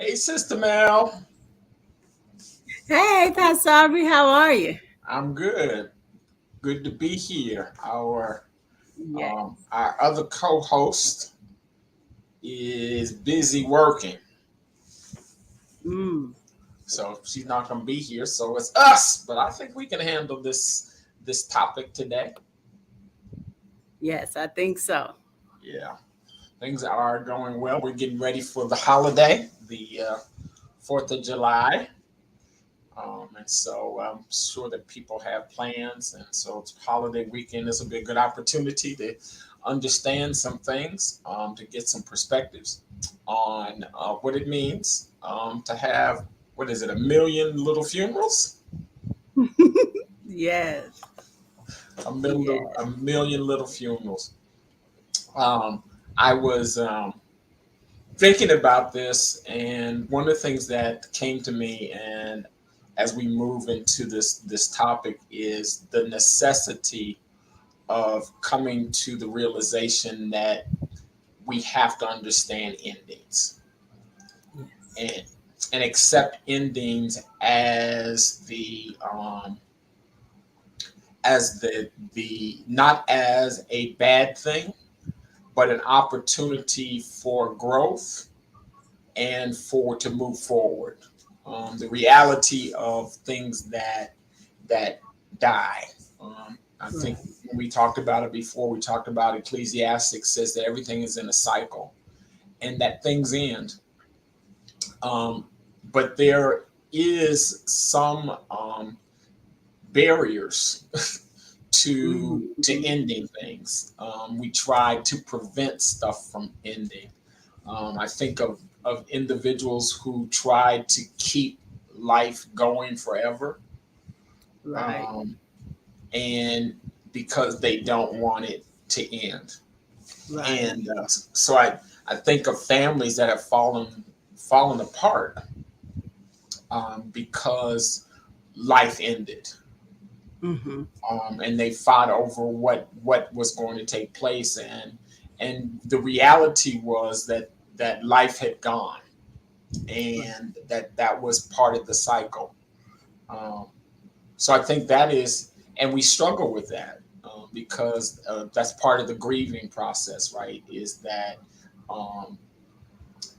Hey, Sister Mel. Hey, Pastor Aubrey, how are you? I'm good. Good to be here. Yes. Our other co-host is busy working, Mm, so she's not going to be here. So it's us. But I think we can handle this topic today. yes, I think so. Yeah, things are going well. We're getting ready for the holiday, the 4th of July. And so I'm sure that people have plans. And so it's holiday weekend. This will be a good opportunity to understand some things, to get some perspectives on what it means to have, what is it, a million little funerals? Yes, A yes. million little funerals. Um, I was thinking about this, and one of the things that came to me, and as we move into this topic, is the necessity of coming to the realization that we have to understand endings Yes. and accept endings as the not as a bad thing, but an opportunity for growth and for to move forward. The reality of things that die. I think Right. when we talked about it before, we talked about Ecclesiastes says that everything is in a cycle and that things end. Um, but there is some barriers to Mm-hmm. ending things. We try to prevent stuff from ending. I think of individuals who try to keep life going forever, Right. um, and because they don't want it to end. Right. And so I think of families that have fallen apart because life ended, Mm-hmm. and they fought over what was going to take place, and the reality was that life had gone, Right. and that was part of the cycle. Um, so I think that is, and we struggle with that because that's part of the grieving process, right? Is that um,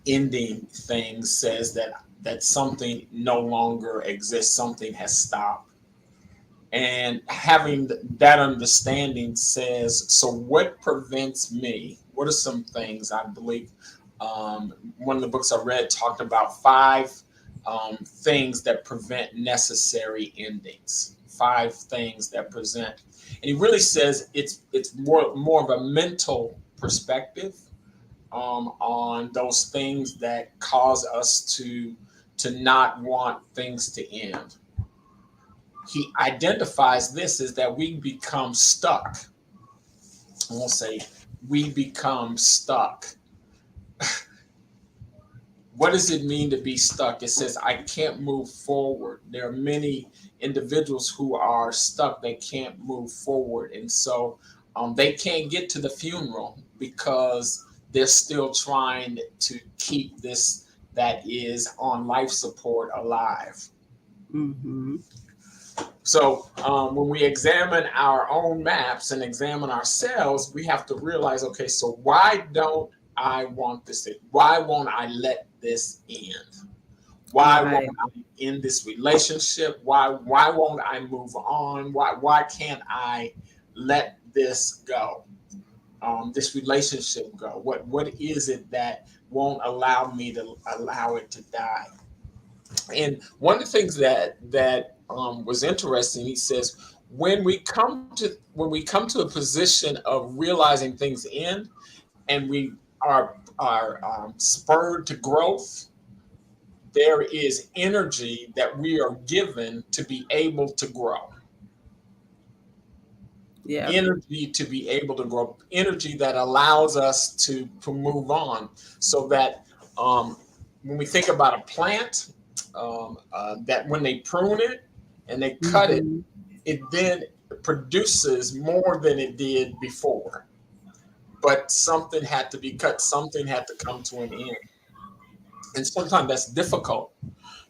ending things says that something no longer exists, something has stopped. And having that understanding says, so what prevents me? What are some things I believe? One of the books I read talked about five things that prevent necessary endings. Five things that present, and he really says it's more of a mental perspective on those things that cause us to not want things to end. He identifies this as that we become stuck. I won't say we become stuck. What does it mean to be stuck? It says, I can't move forward. There are many individuals who are stuck, they can't move forward. And so they can't get to the funeral because they're still trying to keep this that is on life support alive. Mm-hmm. So when we examine our own maps and examine ourselves, we have to realize, okay, so why don't I want this? Why won't I let this end? Why won't Right. I end this relationship? Why won't I move on? Why can't I let this go? This relationship go? What is it that won't allow me to allow it to die? And one of the things that was interesting, he says, when we come to a position of realizing things end, and we are spurred to growth, there is energy that we are given to be able to grow, Yep. energy to be able to grow, energy that allows us to move on, so that um, when we think about a plant, that when they prune it and they cut it, Mm-hmm. it then produces more than it did before. But something had to be cut, something had to come to an end. And sometimes that's difficult.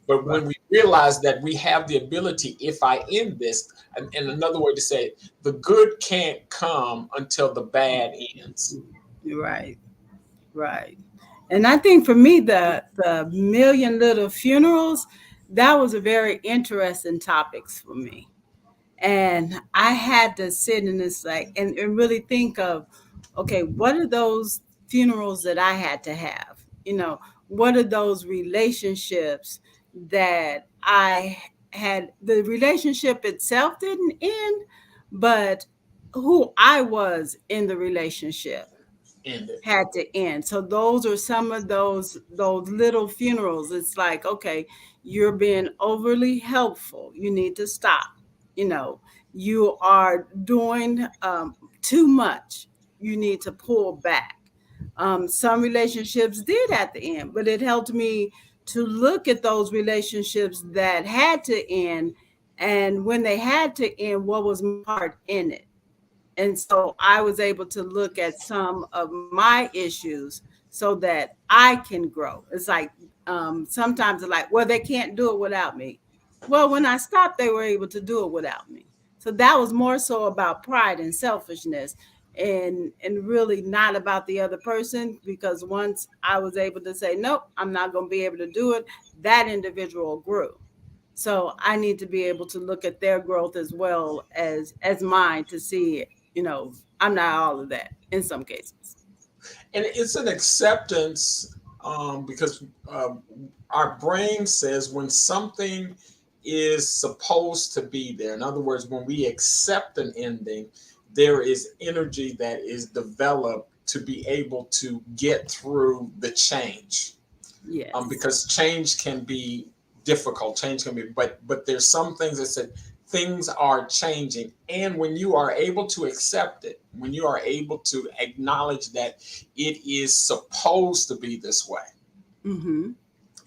But Right. when we realize that we have the ability, if I end this, and another way to say it, the good can't come until the bad ends. Right. Right. And I think for me, the Million Little Funerals, that was a very interesting topics for me. And I had to sit in this like and really think of, okay, what are those funerals that I had to have? You know, what are those relationships that I had? The relationship itself didn't end, but who I was in the relationship End it. had to end. So those are some of those little funerals. It's like, okay, you're being overly helpful. You need to stop. You know, you are doing too much. You need to pull back. Some relationships did at the end, but it helped me to look at those relationships that had to end, and when they had to end, what was my part in it. And so I was able to look at some of my issues so that I can grow. It's like sometimes it's like, well, they can't do it without me. Well, when I stopped, they were able to do it without me. So that was more so about pride and selfishness, and really not about the other person, because once I was able to say, nope, I'm not going to be able to do it, that individual grew. So I need to be able to look at their growth as well as mine to see, I'm not all of that in some cases. And it's an acceptance, because our brain says when something is supposed to be there, in other words, when we accept an ending, there is energy that is developed to be able to get through the change. Yes. Because change can be difficult. Change can be, but there's some things that said things are changing, and when you are able to accept it, when you are able to acknowledge that it is supposed to be this way, Mm-hmm.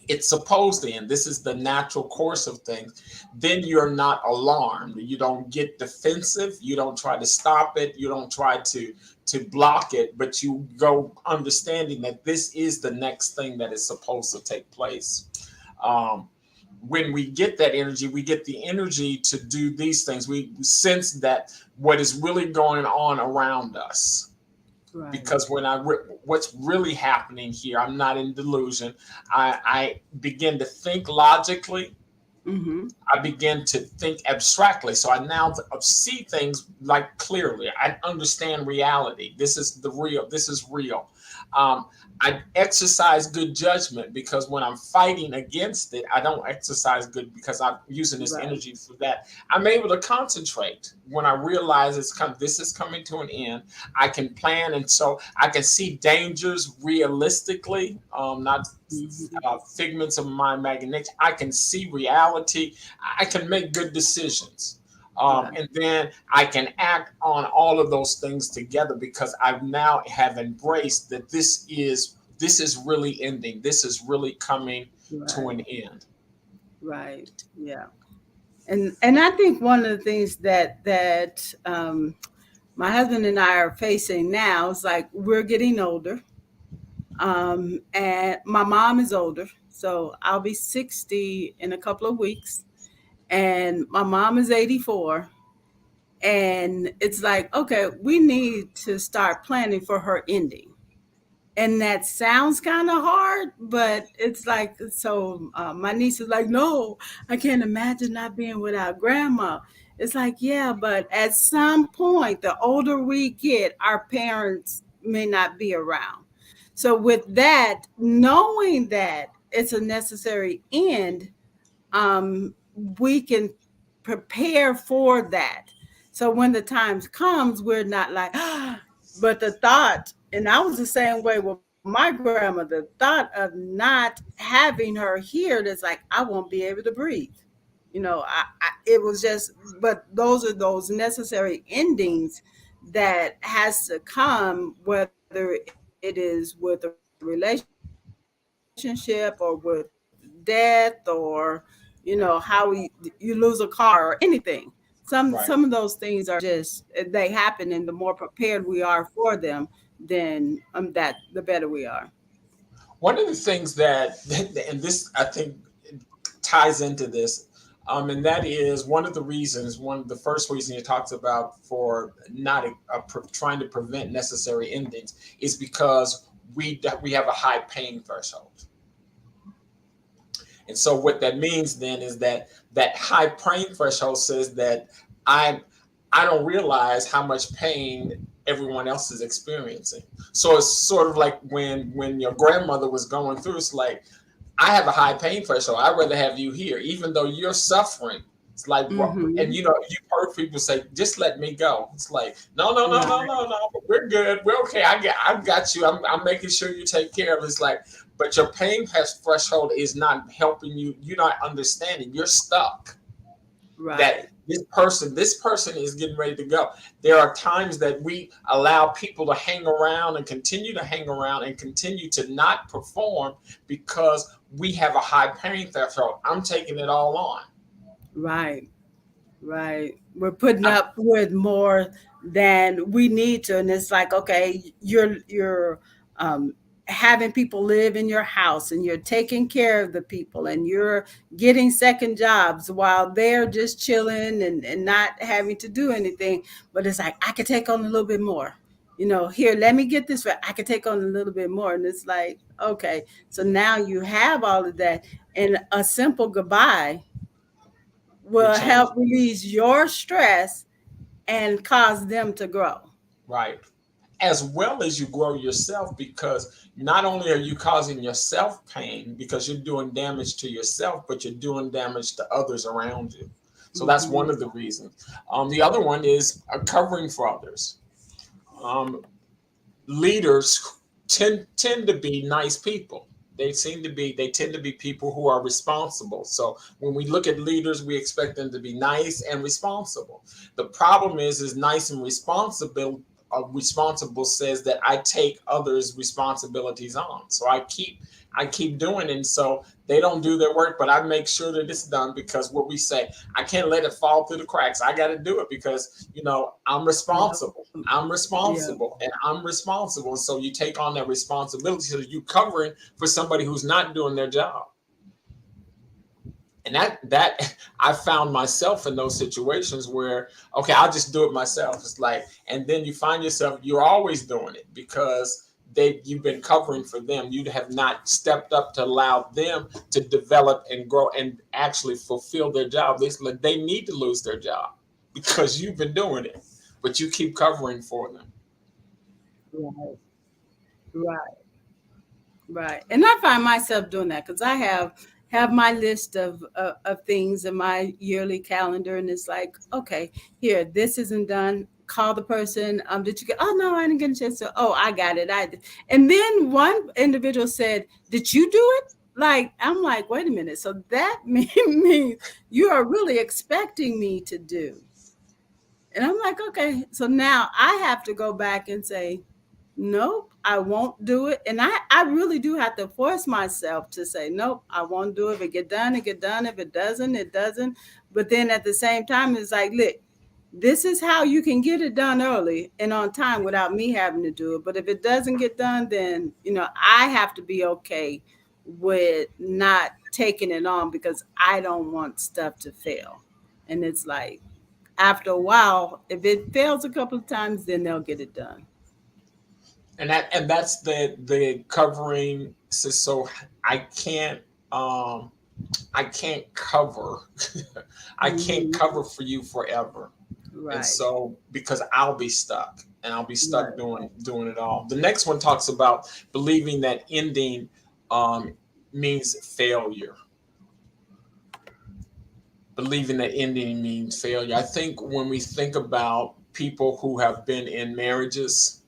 it's supposed to end. This is the natural course of things. Then you're not alarmed. You don't get defensive. You don't try to stop it. You don't try to block it, but you go understanding that this is the next thing that is supposed to take place. Um, when we get that energy, we get the energy to do these things. We sense that what is really going on around us, Right. because what's really happening here, I'm not in delusion. I begin to think logically. Mm-hmm. I begin to think abstractly. So I now see things like clearly. I understand reality. This is the real. This is real. Um, I exercise good judgment, because when I'm fighting against it, I don't exercise good because I'm using this Right. energy for that. I'm able to concentrate when I realize this is coming to an end. I can plan, and so I can see dangers realistically, not Mm-hmm. figments of my imagination. I can see reality. I can make good decisions. Right. And then I can act on all of those things together, because I now have embraced that this is really ending. This is really coming to Right. an end. Right. Yeah. And I think one of the things that my husband and I are facing now is like we're getting older. And my mom is older, so I'll be 60 in a couple of weeks, and my mom is 84. And it's like, okay, we need to start planning for her ending. And that sounds kind of hard, but it's like, so my niece is like, no, I can't imagine not being without grandma. It's like, yeah, but at some point, the older we get, our parents may not be around. So with that, knowing that it's a necessary end, um, we can prepare for that. So when the times comes, we're not like, ah, but the thought, and I was the same way with my grandmother, the thought of not having her here, that's like, I won't be able to breathe. It was just, but those are those necessary endings that has to come, whether it is with a relationship or with death, or how you lose a car or anything. Some of those things are just, Right. they happen, and the more prepared we are for them, then that the better we are. One of the things that, and this I think ties into this, and that is one of the reasons, one of the first reason he talks about for not trying to prevent necessary endings is because we have a high pain threshold. And so what that means then is that that high pain threshold says that I I don't realize how much pain everyone else is experiencing. So it's sort of like when your grandmother was going through, it's like I have a high pain threshold. I'd rather have you here, even though you're suffering. It's like, and Mm-hmm. you know, you've heard people say, "Just let me go." It's like, no, no, no, no, Right. no, no. We're good. We're okay. I got you. I'm making sure you take care of it. It's like, but your pain threshold is not helping you. You're not understanding. You're stuck. That Right. this person is getting ready to go. There are times that we allow people to hang around and continue to hang around and continue to not perform because we have a high pain threshold. I'm taking it all on. Right. Right. We're putting I'm, up with more than we need to. And it's like, okay, you're um having people live in your house and you're taking care of the people and you're getting second jobs while they're just chilling and not having to do anything. But it's like, I could take on a little bit more. Here, let me get this right. I could take on a little bit more. And it's like, okay, so now you have all of that. And a simple goodbye we will change help release your stress and cause them to grow. right, as well as you grow yourself, because not only are you causing yourself pain because you're doing damage to yourself, but you're doing damage to others around you. So that's Hmm. one of the reasons. The other one is covering for others. Um, Leaders tend to be nice people. They tend to be people who are responsible. So when we look at leaders, we expect them to be nice and responsible. The problem is nice and responsible says that I take others responsibilities on. So I keep doing it. And so they don't do their work, but I make sure that it's done, because what we say, I can't let it fall through the cracks. I got to do it because, I'm Yep. responsible. I'm Yeah. responsible and I'm responsible. And so you take on that responsibility. So you covering for somebody who's not doing their job. And that I found myself in those situations where, okay, I'll just do it myself. It's like, and then you find yourself, you're always doing it because you've been covering for them. You have not stepped up to allow them to develop and grow and actually fulfill their job. They need to lose their job because you've been doing it, but you keep covering for them. Right. Right. Right. And I find myself doing that because I have my list of things in my yearly calendar, and it's like, okay, here, this isn't done. Call the person. Did you get? Oh no, I didn't get a chance to. Oh, I got it. I did. And then one individual said, "Did you do it?" Like, I'm like, wait a minute. So that means you are really expecting me to do. And I'm like, okay. So now I have to go back and say, nope, I won't do it. And I really do have to force myself to say, nope, I won't do it. If it get done, it get done. If it doesn't, it doesn't. But then at the same time, it's like, look, this is how you can get it done early and on time without me having to do it. But if it doesn't get done, then, I have to be okay with not taking it on because I don't want stuff to fail. And it's like, after a while, if it fails a couple of times, then they'll get it done. And that's the covering. So I can't um I can't cover I can't Hmm. cover for you forever. And Right, so because I'll be stuck, and I'll be stuck right. doing it all. The next one talks about believing that ending um means failure. Believing that ending means failure. I think when we think about people who have been in marriages,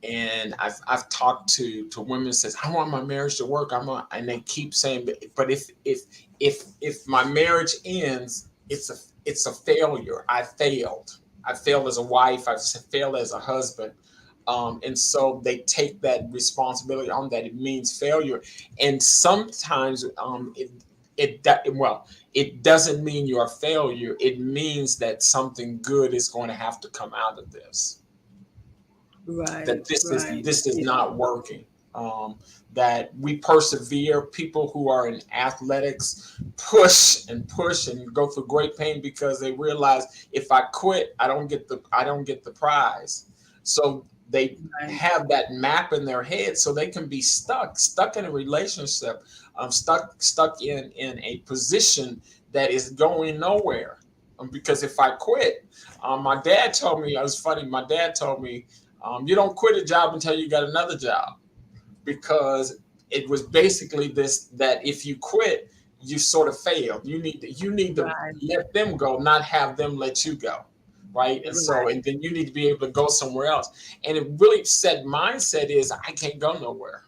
and I've talked to women that says I want my marriage to work. And they keep saying, but if my marriage ends, it's a failure. I failed as a wife. I failed as a husband. And so they take that responsibility on that. It means failure, and sometimes it doesn't mean you're a failure. It means that something good is going to have to come out of this, Right, that this is right. this is Yeah. not working. Um, that we persevere. People who are in athletics push and go through great pain because they realize if I quit, I don't get the prize. So they Right. have that map in their head, so they can be stuck in a relationship, stuck in a position that is going nowhere. Because if I quit, my dad told me, it was funny. My dad told me, you don't quit a job until you got another job, because it was basically this, that if you quit, you sort of failed. You need to Right. let them go, not have them let you go. Right. And so, Right. and then you need to be able to go somewhere else. And it really set mindset is I can't go nowhere.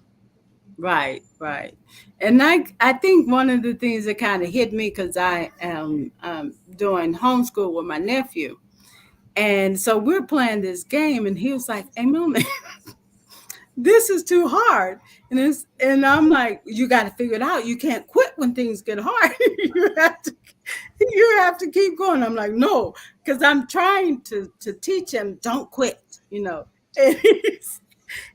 Right. Right. And I think one of the things that kind of hit me because I am doing homeschool with my nephew. And so we're playing this game, and he was like, "Hey, Mom, this is too hard." And I'm like, "You got to figure it out. You can't quit when things get hard. you have to you have to keep going." I'm like, "No," because I'm trying to teach him, don't quit, you know. And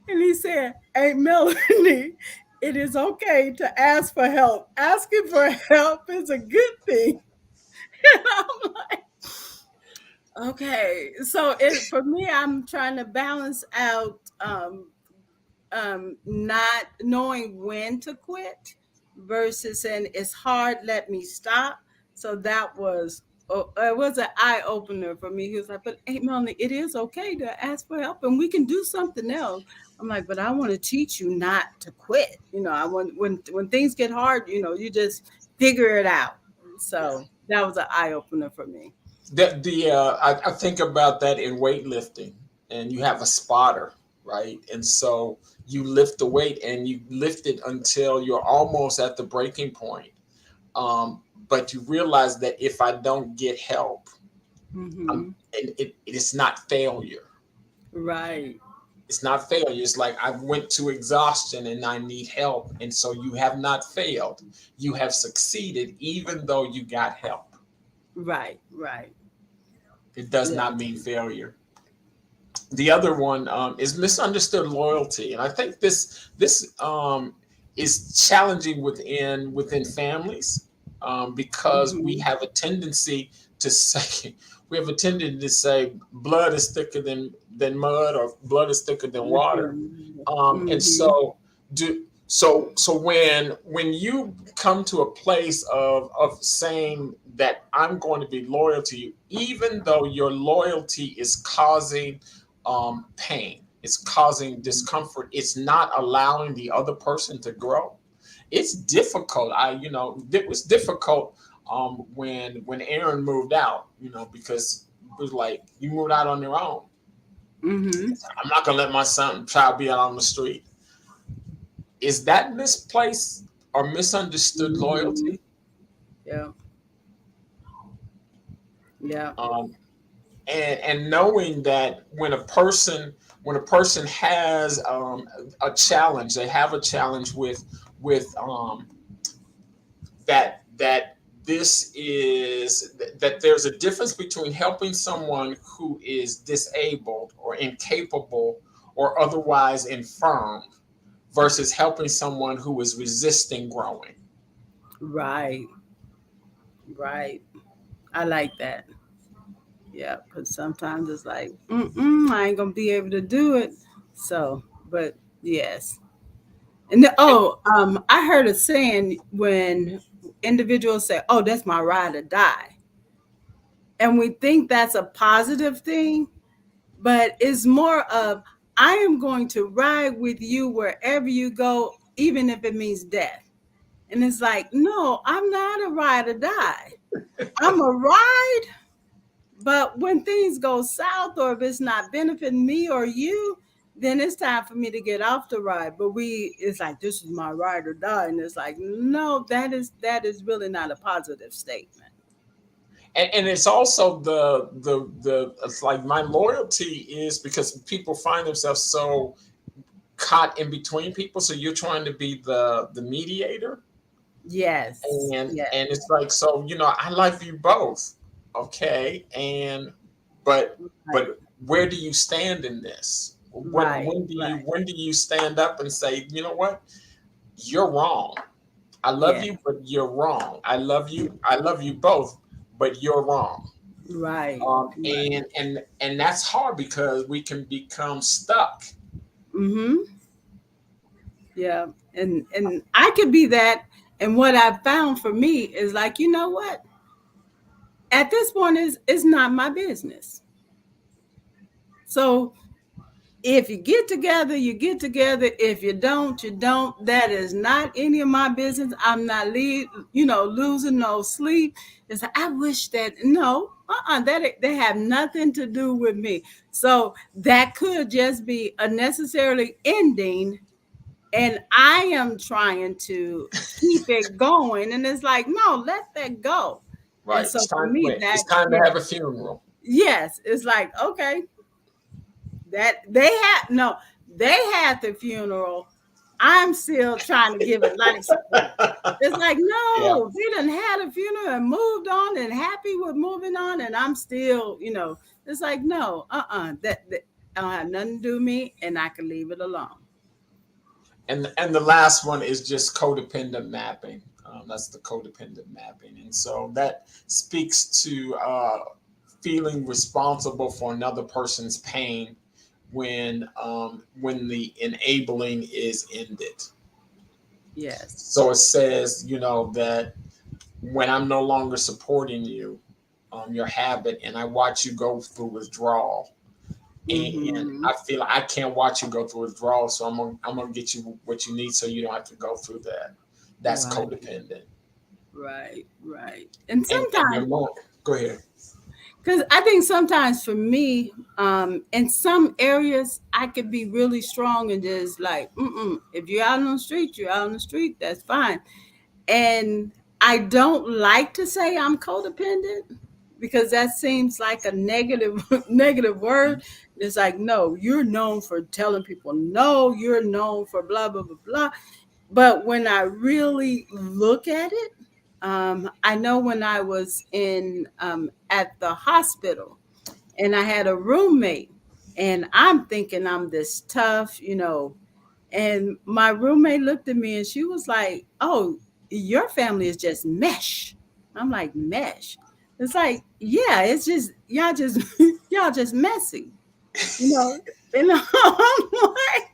and he said, "Hey, Melanie, it is okay to ask for help. Asking for help is a good thing." And I'm like, okay. So it for me, I'm trying to balance out not knowing when to quit versus saying it's hard, let me stop. So that was it was an eye opener for me. He was like, "But hey, Melanie, it is okay to ask for help, and we can do something else." I'm like, "But I want to teach you not to quit. You know, I want when things get hard, you know, you just figure it out." Yeah. So that was an eye opener for me. I think about that in weightlifting, and you have a spotter, right? And so you lift the weight and you lift it until you're almost at the breaking point. But you realize that if I don't get help, Hmm. it's not failure. Right. It's not failure. It's like I went to exhaustion and I need help. And so you have not failed. You have succeeded even though you got help. Right. Right. It does Yeah. not mean failure. The other one is misunderstood loyalty, and I think this is challenging within families, because we Hmm. have a tendency to say we have a tendency to say blood is thicker than mud, or blood is thicker than water. And Mm-hmm. so when you come to a place of saying that I'm going to be loyal to you, even though your loyalty is causing pain, it's causing discomfort, it's not allowing the other person to grow. It's difficult. It was difficult when Aaron moved out, because it was like you moved out on your own. Mm-hmm. I'm not gonna let my child be out on the street. Is that misplaced or misunderstood Mm-hmm. loyalty? Yeah. Yeah. Um, and knowing that when a person has a challenge, they have a challenge with that this is that there's a difference between helping someone who is disabled or incapable or otherwise infirm versus helping someone who is resisting growing. Right. Right. I like that. Yeah, because sometimes it's like, I ain't gonna be able to do it. So, but yes. And I heard a saying when individuals say, "Oh, that's my ride or die," and we think that's a positive thing, but it's more of, "I am going to ride with you wherever you go, even if it means death." And it's like, no, I'm not a ride or die. I'm a ride, but when things go south or if it's not benefiting me or you, then it's time for me to get off the ride. But it's like, this is my ride or die. And it's like, no, that is really not a positive statement. And it's also the it's like my loyalty is because people find themselves so caught in between people, so you're trying to be the mediator, Yes. and Yes. it's like, so I like you both, okay, but Right. where do you stand in this? Right, right. when do you stand up and say, you know what, you're wrong. I love Yeah, you, but you're wrong. I love you both, but you're wrong. right, right. And that's hard because we can become stuck. Mm-hmm. Yeah. And I could be that. And what I've found for me is like, you know what? At this point is it's not my business. So if you get together, you get together. If you don't, you don't. That is not any of my business. I'm not losing no sleep. It's like, I wish that no, that have nothing to do with me. So that could just be a necessarily ending, and I am trying to keep it going. And it's like, no, let that go. And Right. so for me, It's that time to yeah, have a funeral. yes, it's like okay, that they had the funeral. I'm still trying to give it life support. It's like, Yeah. no, they done had a funeral and moved on and happy with moving on, and I'm still, it's like, no, that don't have nothing to do with me, and I can leave it alone. And the last one is just codependent mapping. That's the codependent mapping, and so that speaks to feeling responsible for another person's pain when the enabling is ended. Yes. So it says, you know, that when I'm no longer supporting you, your habit, and I watch you go through withdrawal, and Mm-hmm. I feel like I can't watch you go through withdrawal, so I'm gonna get you what you need so you don't have to go through that. That's Right. codependent. Right. Right. And And your sometimes, mom, go ahead. because I think sometimes for me, in some areas, I could be really strong and just like, if you're out on the street, you're out on the street. That's fine. And I don't like to say I'm codependent because that seems like a negative negative word. It's like, no, you're known for telling people no, you're known for blah blah blah blah. But when I really look at it, I know when I was in at the hospital and I had a roommate, and I'm thinking I'm this tough, and my roommate looked at me and she was like, "Oh, your family is just mesh." I'm like, "Mesh?" It's like, "Yeah, it's just y'all just y'all just messy." you know, and I'm like,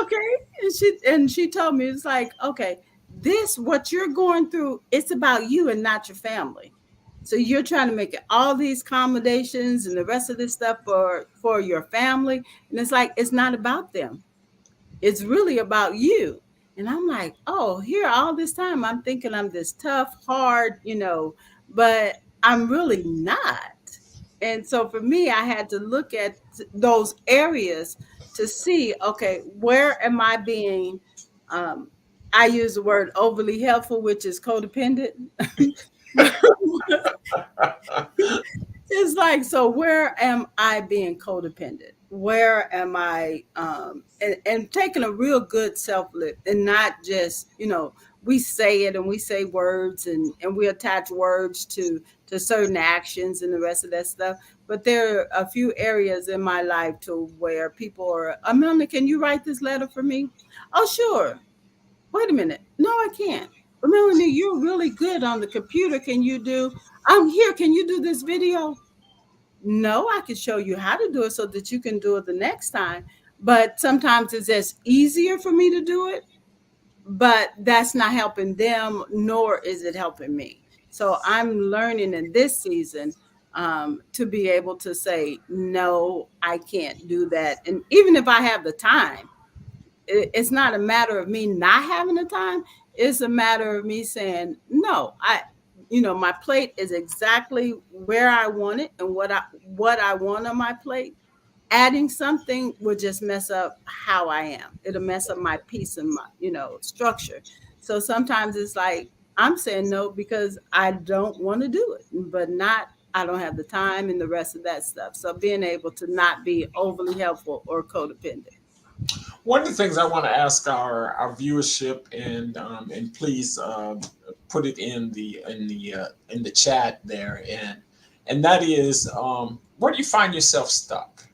okay. And she told me it's like, okay, this what you're going through, it's about you and not your family. So you're trying to make it all these accommodations and the rest of this stuff for your family. And it's like it's not about them. It's really about you. And I'm like, oh, here all this time I'm thinking I'm this tough, hard, but I'm really not. And so for me, I had to look at those areas to see, okay, where am I being, um, I use the word overly helpful, which is codependent. It's like, so where am I being codependent? Where am I, and taking a real good self look and not just, we say it and we say words and we attach words to certain actions and the rest of that stuff. But there are a few areas in my life to where people are, Amelia, can you write this letter for me? Oh, sure. Wait a minute. No, I can't. But Melanie, you're really good on the computer. Can you do? I'm here. Can you do this video? No, I can show you how to do it so that you can do it the next time. But sometimes it's just easier for me to do it, but that's not helping them, nor is it helping me. So I'm learning in this season to be able to say, no, I can't do that. And even if I have the time, it's not a matter of me not having the time. It's a matter of me saying, no, my plate is exactly where I want it and what I want on my plate. Adding something would just mess up how I am. It'll mess up my peace and my, structure. So sometimes it's like I'm saying no because I don't want to do it, but not I don't have the time and the rest of that stuff. So being able to not be overly helpful or codependent. One of the things I want to ask our viewership, and please put it in the chat there, and that is, where do you find yourself stuck?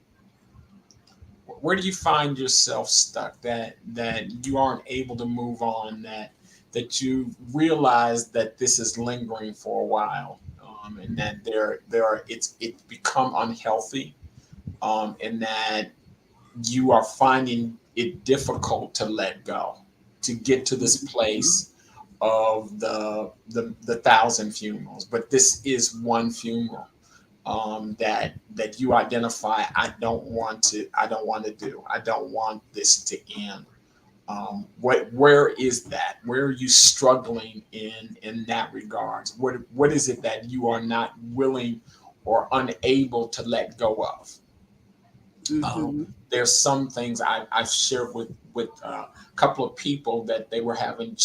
where do you find yourself stuck, that you aren't able to move on, that you realize that this is lingering for a while, and that it's become unhealthy, and that you are finding it difficult to let go, to get to this Mhm. place of the thousand funerals, but this is one funeral, that you identify. I don't want to do. I don't want this to end. Where is that? Where are you struggling in that regards? What is it that you are not willing or unable to let go of? Um, Mhm. there's some things I've shared with a couple of people, that they were having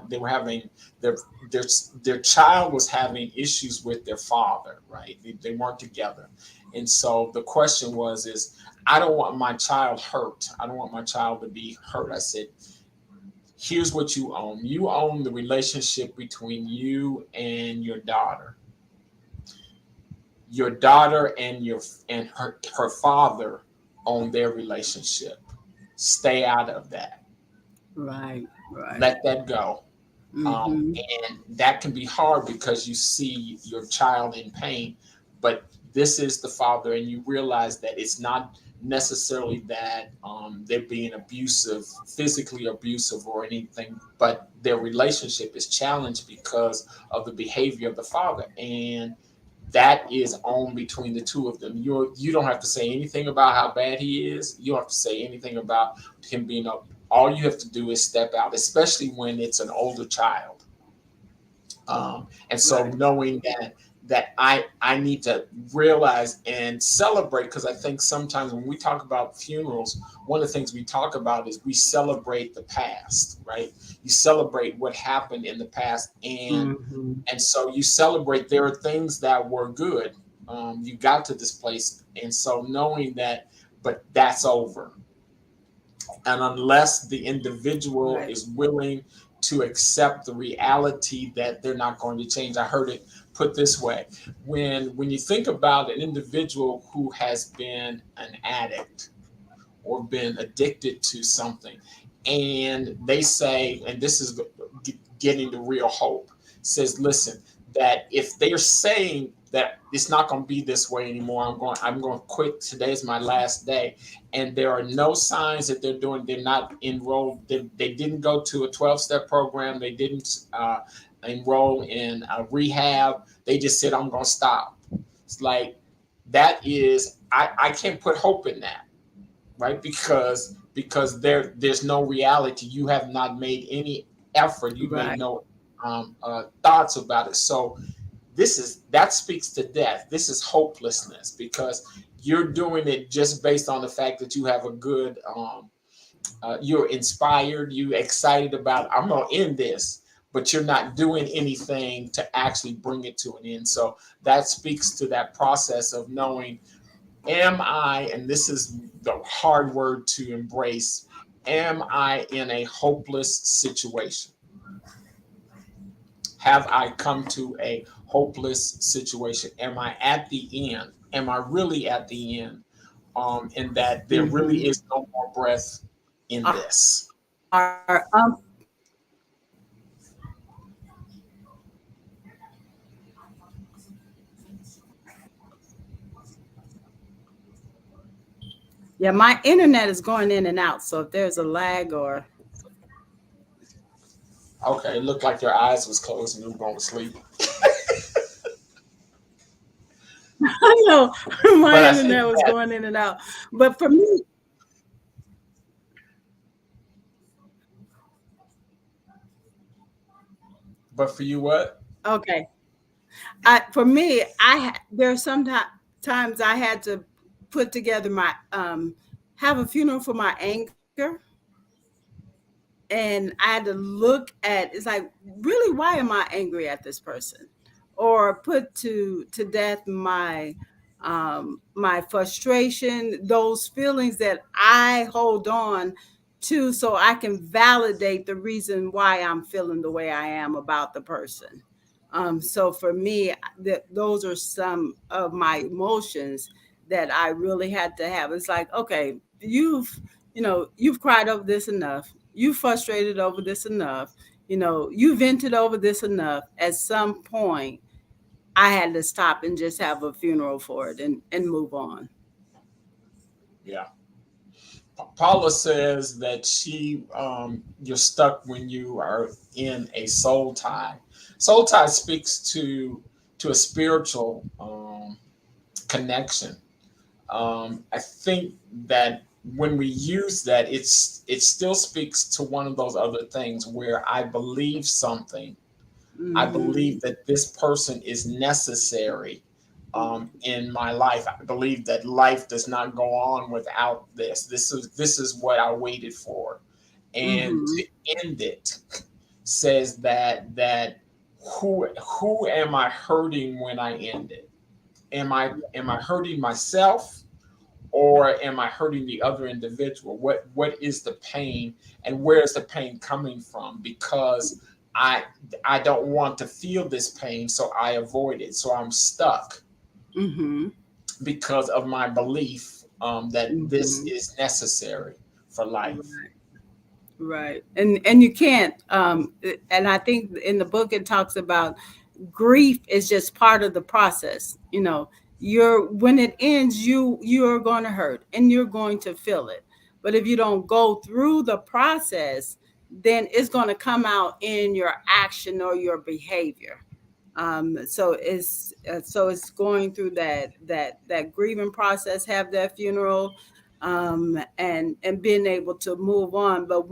their their their child was having issues with their father, right? They weren't together, and so the question is, I don't want my child hurt. I don't want my child to be hurt. I said, here's what you own. You own the relationship between you and your daughter. Your daughter and her father own their relationship. Stay out of that. Right. Right. Let that go. Mhm. And that can be hard because you see your child in pain, but this is the father, and you realize that it's not necessarily that they're being abusive, physically abusive or anything, but their relationship is challenged because of the behavior of the father. And that is on between the two of them. You don't have to say anything about how bad he is. You don't have to say anything about him being up. All you have to do is step out, especially when it's an older child. And so Right. knowing that I need to realize and celebrate, because I think sometimes when we talk about funerals, one of the things we talk about is we celebrate the past, right? You celebrate what happened in the past, Mhm. and so you celebrate there are things that were good. You got to this place, and so knowing that, but that's over. And unless the individual Right. is willing to accept the reality that they're not going to change. I heard it put this way: when you think about an individual who has been an addict or been addicted to something, and they say, and this is getting the real hope, says, listen, that if they're saying that it's not going to be this way anymore, I'm going to quit, today's my last day, and there are no signs that they're not enrolled, they didn't go to a 12-step program, they didn't enroll in a rehab, they just said, I'm going to stop. It's like, that is, I can't put hope in that, right? Because there's no reality. You have not made any effort. You made Right. no thoughts about it. So that speaks to death. This is hopelessness, because you're doing it just based on the fact that you have a good, you're inspired, you excited about, I'm gonna end this, but you're not doing anything to actually bring it to an end. So that speaks to that process of knowing, am I, and this is the hard word to embrace, am I in a hopeless situation? Have I come to a hopeless situation? Am I at the end? Am I really at the end? In that there really Mhm. is no more breath in this. Are Yeah, my internet is going in and out. So if there's a lag or Okay, it looked like your eyes was closed and you were going to sleep. I know my But I think internet was that, going in and out. But for me, but for you, what? okay. For me, there's sometimes I had to put together my have a funeral for my anger, and I had to look at, it's like, really, why am I angry at this person, or put to death my frustration, those feelings that I hold on to, so I can validate the reason why I'm feeling the way I am about the person. So for me, those are some of my emotions that I really had to have. It's like, okay, you've cried over this enough. You frustrated over this enough. You vented over this enough. At some point, I had to stop and just have a funeral for it and move on. Yeah. Paula says that you're stuck when you are in a soul tie. Soul tie speaks to a spiritual connection. I think that when we use that, it still speaks to one of those other things where I believe something. I Hmm. believe that this person is necessary in my life. I believe that life does not go on without this. This is what I waited for, and Hmm. to end it says that who am I hurting when I end it? Am I hurting myself, or am I hurting the other individual? What is the pain, and where is the pain coming from? Because I I don't want to feel this pain, so I avoid it. So I'm stuck Hmm. because of my belief that this Hmm. is necessary for life. Right. And you can't and I think in the book it talks about grief is just part of the process. You're when it ends, you're going to hurt and you're going to feel it. But if you don't go through the process, then it's going to come out in your action or your behavior. So it's going through that grieving process, have that funeral, and being able to move on. But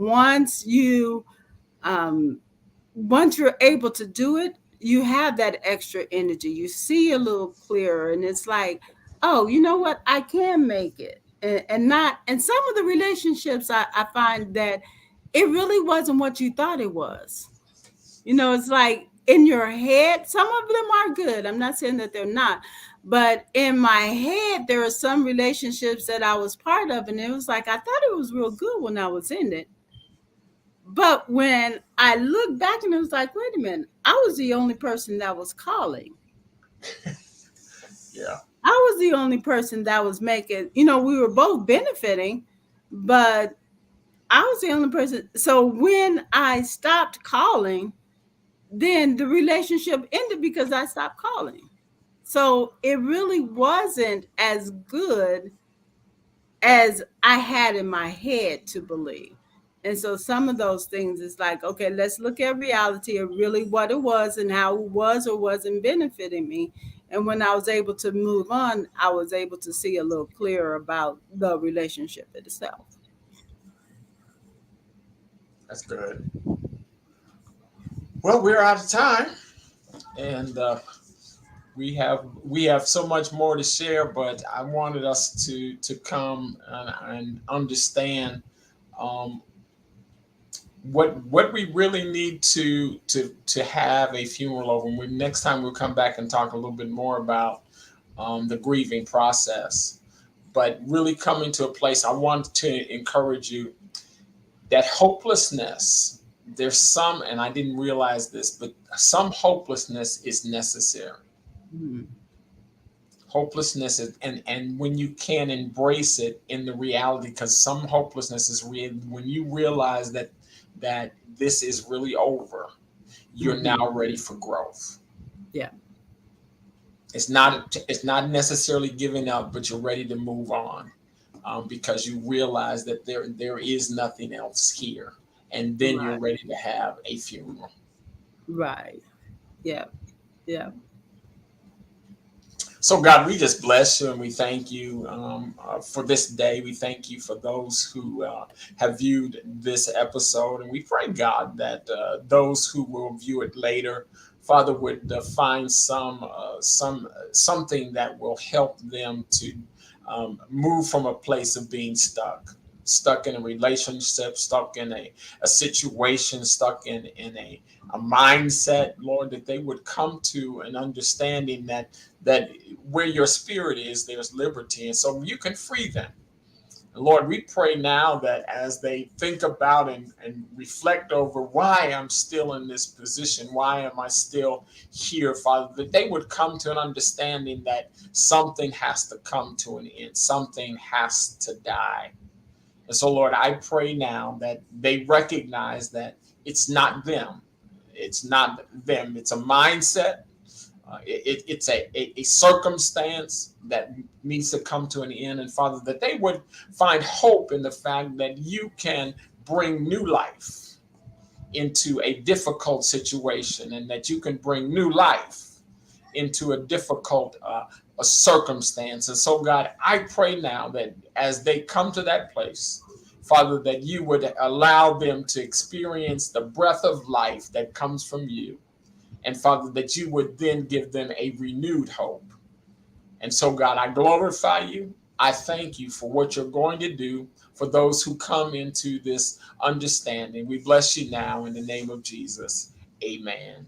um, once you're able to do it, you have that extra energy. You see a little clearer, and it's like, oh, you know what? I can make it. And not, and some of the relationships I find that it really wasn't what you thought it was. It's like in your head, some of them are good. I'm not saying that they're not. But in my head, there are some relationships that I was part of, and it was like I thought it was real good when I was in it. But when I look back and it was like, wait a minute, I was the only person that was calling. Yeah. I was the only person that was making, we were both benefiting, but I was the only person. So when I stopped calling, then the relationship ended because I stopped calling. So it really wasn't as good as I had in my head to believe. And so some of those things is like, okay, let's look at reality of really what it was and how it was or wasn't benefiting me. And when I was able to move on, I was able to see a little clearer about the relationship itself. That's good. Well, we're out of time, and we have so much more to share, but I wanted us to come and understand um, what we really need to have a funeral over. And next time we'll come back and talk a little bit more about the grieving process. But really coming to a place, I want to encourage you that hopelessness. There's some, and I didn't realize this, but some hopelessness is necessary. Mm. Hopelessness is, and when you can embrace it in the reality, because some hopelessness is real. When you realize that this is really over, you're Hmm. now ready for growth. Yeah. It's not necessarily giving up, but you're ready to move on, because you realize that there is nothing else here, and then you're Right. ready to have a funeral. Right. Yeah. Yeah. So, God, we just bless you and we thank you for this day. We thank you for those who have viewed this episode. And we pray, God, that those who will view it later, Father, would find something that will help them to move from a place of being stuck in a relationship, stuck in a situation, stuck in a mindset, Lord, that they would come to an understanding that where your spirit is, there's liberty. And so you can free them. Lord, we pray now that as they think about and reflect over why I'm still in this position, why am I still here, Father, that they would come to an understanding that something has to come to an end, something has to die. And so, Lord, I pray now that they recognize that it's not them. It's not them. It's a mindset. It's a circumstance that needs to come to an end. And Father, that they would find hope in the fact that you can bring new life into a difficult situation, and that you can bring new life into a difficult a circumstance. And so, God, I pray now that as they come to that place, Father, that you would allow them to experience the breath of life that comes from you. And Father, that you would then give them a renewed hope. And so, God, I glorify you. I thank you for what you're going to do for those who come into this understanding. We bless you now in the name of Jesus. Amen.